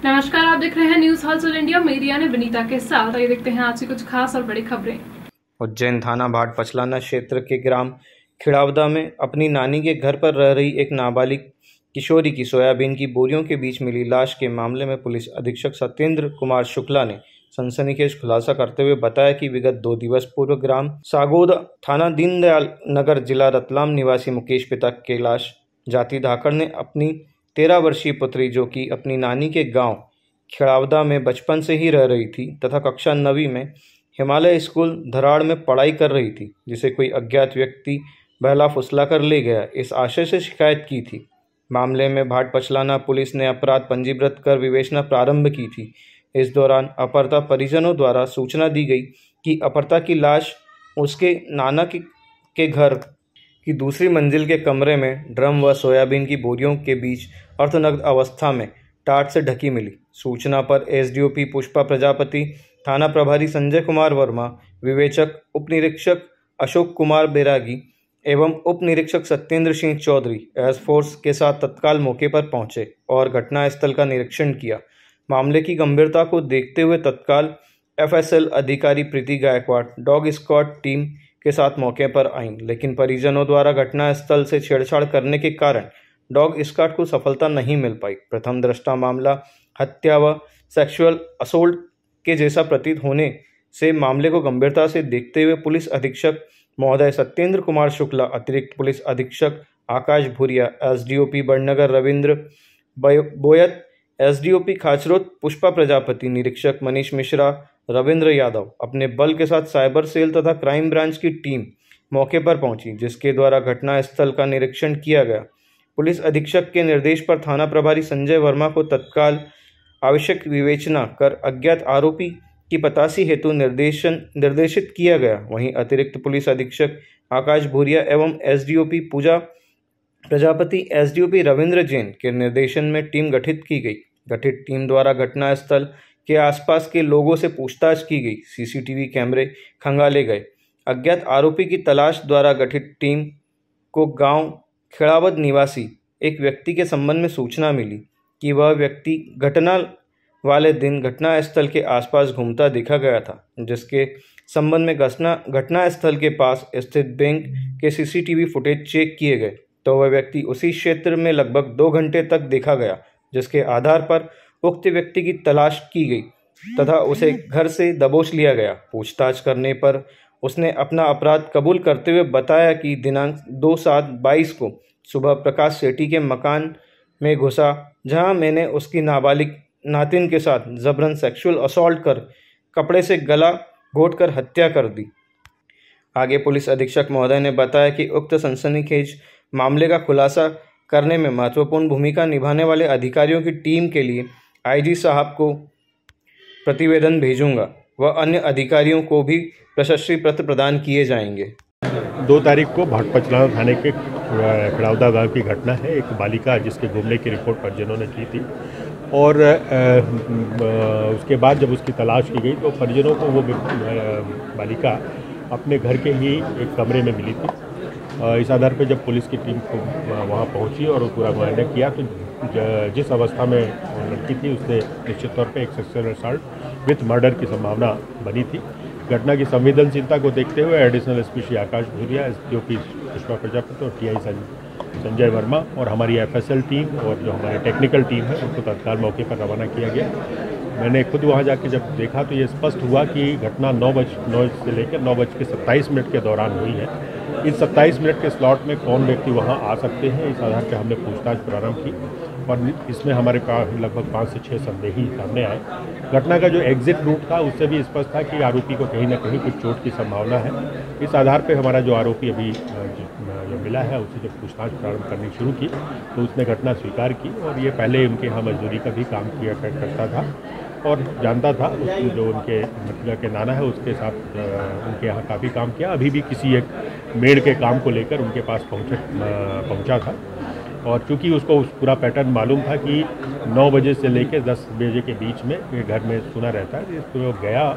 नमस्कार, आप देख रहे हैं न्यूज हाउस इंडिया। मेरिया ने विनीता के साथ। आइए देखते हैं आज की कुछ खास और बड़ी खबरें। उज्जैन थाना भाट पचलाना क्षेत्र के ग्राम खिड़ावदा में अपनी नानी के घर पर रह रही एक नाबालिग किशोरी की सोयाबीन की बोरियों के बीच मिली लाश के मामले में पुलिस अधीक्षक सत्येंद्र कुमार शुक्ला ने सनसनीखेज खुलासा करते हुए बताया कि विगत 2 दिवस पूर्व ग्राम सागोदा थाना दीनदयाल नगर जिला रतलाम निवासी मुकेश पिता कैलाश जाति धाकड़ ने अपनी 13 वर्षीय पुत्री, जो कि अपनी नानी के गांव खिड़ावदा में बचपन से ही रह रही थी तथा कक्षा 9वीं में हिमालय स्कूल धराड़ में पढ़ाई कर रही थी, जिसे कोई अज्ञात व्यक्ति बहला फुसला कर ले गया, इस आशय से शिकायत की थी। मामले में भाट पचलाना पुलिस ने अपराध पंजीबृत कर विवेचना प्रारंभ की थी। इस दौरान अपहर्ता परिजनों द्वारा सूचना दी गई कि अपहर्ता की लाश उसके नाना के घर की दूसरी मंजिल के कमरे में ड्रम व सोयाबीन की बोरियों के बीच अर्धनग्न अवस्था में टाट से ढकी मिली। सूचना पर एसडीओपी पुष्पा प्रजापति, थाना प्रभारी संजय कुमार वर्मा, विवेचक उप निरीक्षक अशोक कुमार बैरागी एवं उप निरीक्षक सत्येंद्र सिंह चौधरी एयरफोर्स के साथ तत्काल मौके पर पहुंचे और घटनास्थल का निरीक्षण किया। मामले की गंभीरता को देखते हुए तत्काल एफएसएल अधिकारी प्रीति गायकवाड़ डॉग स्क्वाड टीम के साथ मौके पर आईं, लेकिन परिजनों द्वारा घटनास्थल से छेड़छाड़ करने के कारण डॉग स्क्वाड को सफलता नहीं मिल पाई। प्रथम दृष्टा मामला हत्या व सेक्सुअल असोल्ट के जैसा प्रतीत होने से मामले को गंभीरता से देखते हुए पुलिस अधीक्षक महोदय सत्येंद्र कुमार शुक्ला, अतिरिक्त पुलिस अधीक्षक आकाश भूरिया, एसडीओपी बड़नगर रविंद्र बोयत, एसडीओपी खाचरोद पुष्पा प्रजापति, निरीक्षक मनीष मिश्रा, रविंद्र यादव अपने बल के साथ साइबर सेल तथा क्राइम ब्रांच की टीम मौके पर पहुंची, जिसके द्वारा घटनास्थल का निरीक्षण किया गया। पुलिस अधीक्षक के निर्देश पर थाना प्रभारी संजय वर्मा को तत्काल आवश्यक विवेचना कर अज्ञात आरोपी की पतासी हेतु निर्देशित किया गया। वहीं अतिरिक्त पुलिस अधीक्षक आकाश भूरिया एवं एसडीओपी पूजा प्रजापति, एसडीओपी रविंद्र जैन के निर्देशन में टीम गठित की गई। गठित टीम द्वारा घटनास्थल के आसपास के लोगों से पूछताछ की गई, सीसीटीवी कैमरे खंगाले गए। अज्ञात आरोपी की तलाश द्वारा गठित टीम को गांव खिड़ावद निवासी एक व्यक्ति के संबंध में सूचना मिली कि वह व्यक्ति घटना वाले दिन घटनास्थल के आसपास घूमता देखा गया था, जिसके संबंध में घटनास्थल के पास स्थित बैंक के सीसीटीवी फुटेज चेक किए गए तो वह व्यक्ति उसी क्षेत्र में लगभग 2 घंटे तक देखा गया, जिसके आधार पर उक्त व्यक्ति की तलाश की गई तथा उसे घर से दबोच लिया गया। पूछताछ करने पर उसने अपना अपराध कबूल करते हुए बताया कि दिनांक 2/7/22 को सुबह प्रकाश सेठी के मकान में घुसा, जहां मैंने उसकी नाबालिग नातिन के साथ जबरन सेक्सुअल असॉल्ट कर कपड़े से गला घोंटकर हत्या कर दी। आगे पुलिस अधीक्षक महोदय ने बताया कि उक्त सनसनीखेज मामले का खुलासा करने में महत्वपूर्ण भूमिका निभाने वाले अधिकारियों की टीम के लिए आईजी साहब को प्रतिवेदन भेजूंगा व अन्य अधिकारियों को भी प्रशस्ति पत्र प्रदान किए जाएंगे। 2 तारीख को भाट पचलाना थाने के खिड़ावदा गांव की घटना है। एक बालिका जिसके घूमने की रिपोर्ट परिजनों ने की थी और उसके बाद जब उसकी तलाश की गई तो परिजनों को वो बालिका अपने घर के ही एक कमरे में मिली थी। इस आधार पर जब पुलिस की टीम को वहाँ पहुँची और पूरा मुआयना किया तो जिस अवस्था में लड़की थी उससे निश्चित तौर पे एक सेक्सुअल असॉल्ट विथ मर्डर की संभावना बनी थी। घटना की संवेदनशीलता को देखते हुए additional SP Shri Akash Bhuria, SDOP Pushpa Prajapati और टीआई संजय वर्मा और हमारी एफएसएल टीम और जो हमारी टेक्निकल टीम है उनको तत्काल मौके पर रवाना किया गया। मैंने खुद वहाँ जाके जब देखा तो ये स्पष्ट हुआ कि घटना 9 से लेकर 9:27 के दौरान हुई है। इस 27 मिनट के स्लॉट में कौन व्यक्ति वहाँ आ सकते हैं, इस आधार पर हमने पूछताछ प्रारंभ की और इसमें हमारे पास लगभग 5 से 6 संदेही सामने आए। घटना का जो एग्जिट रूट था उससे भी स्पष्ट था कि आरोपी को कहीं ना कहीं कुछ चोट की संभावना है। इस आधार पर हमारा जो आरोपी अभी जो मिला है उससे जब पूछताछ प्रारंभ करनी शुरू की तो उसने घटना स्वीकार की और ये पहले उनके यहाँ मजदूरी का भी काम किया करता था और जानता था जो उनके मृतका के नाना है उसके साथ उनके यहाँ काफ़ी काम किया। अभी भी किसी एक मेड़ के काम को लेकर उनके पास पहुँचा था और चूँकि उसको उस पूरा पैटर्न मालूम था कि 9 बजे से लेकर 10 बजे के बीच में ये घर में सुना रहता है, तो गया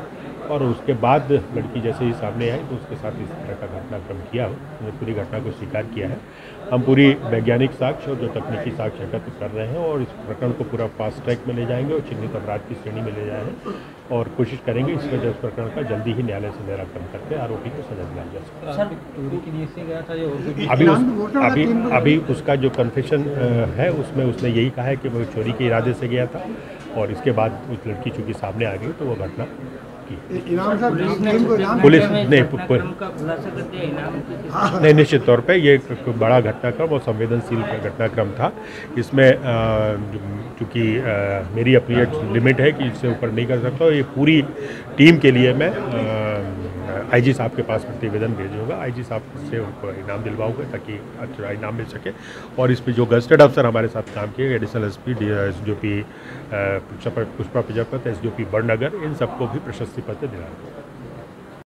और उसके बाद लड़की जैसे ही सामने आई तो उसके साथ इस तरह का घटनाक्रम किया। उसने पूरी घटना को स्वीकार किया है। हम पूरी वैज्ञानिक साक्ष्य और जो तकनीकी साक्ष्य एकत्र कर रहे हैं और इस प्रकरण को पूरा फास्ट ट्रैक में ले जाएंगे और चिन्हित अपराध की श्रेणी में ले जाएंगे और कोशिश करेंगे इस वजह इस प्रकरण का जल्दी ही न्यायालय से निराकरण करके आरोपी को सजा दिलाया जा सके। अभी उसका जो कन्फेशन है उसमें उसने यही कहा है कि वो चोरी के इरादे से गया था और इसके बाद उस लड़की चूँकि सामने आ गई तो वो घटना पुलिस नहीं निश्चित तौर पे ये एक बड़ा घटनाक्रम और संवेदनशील घटनाक्रम था। इसमें चूँकि मेरी अपनी लिमिट है कि इससे ऊपर नहीं कर सकता। ये पूरी टीम के लिए मैं आईजी साहब के पास प्रतिवेदन भेजूंगा। आईजी साहब से उनको इनाम दिलवाऊंगा ताकि अच्छा इनाम मिल सके और इस पर जो गस्टेड अफसर हमारे साथ काम किए additional SP SDOP Pushpa Prajapati SDOP Badnagar इन सबको भी प्रशस्ति पत्र दिलाएंगे।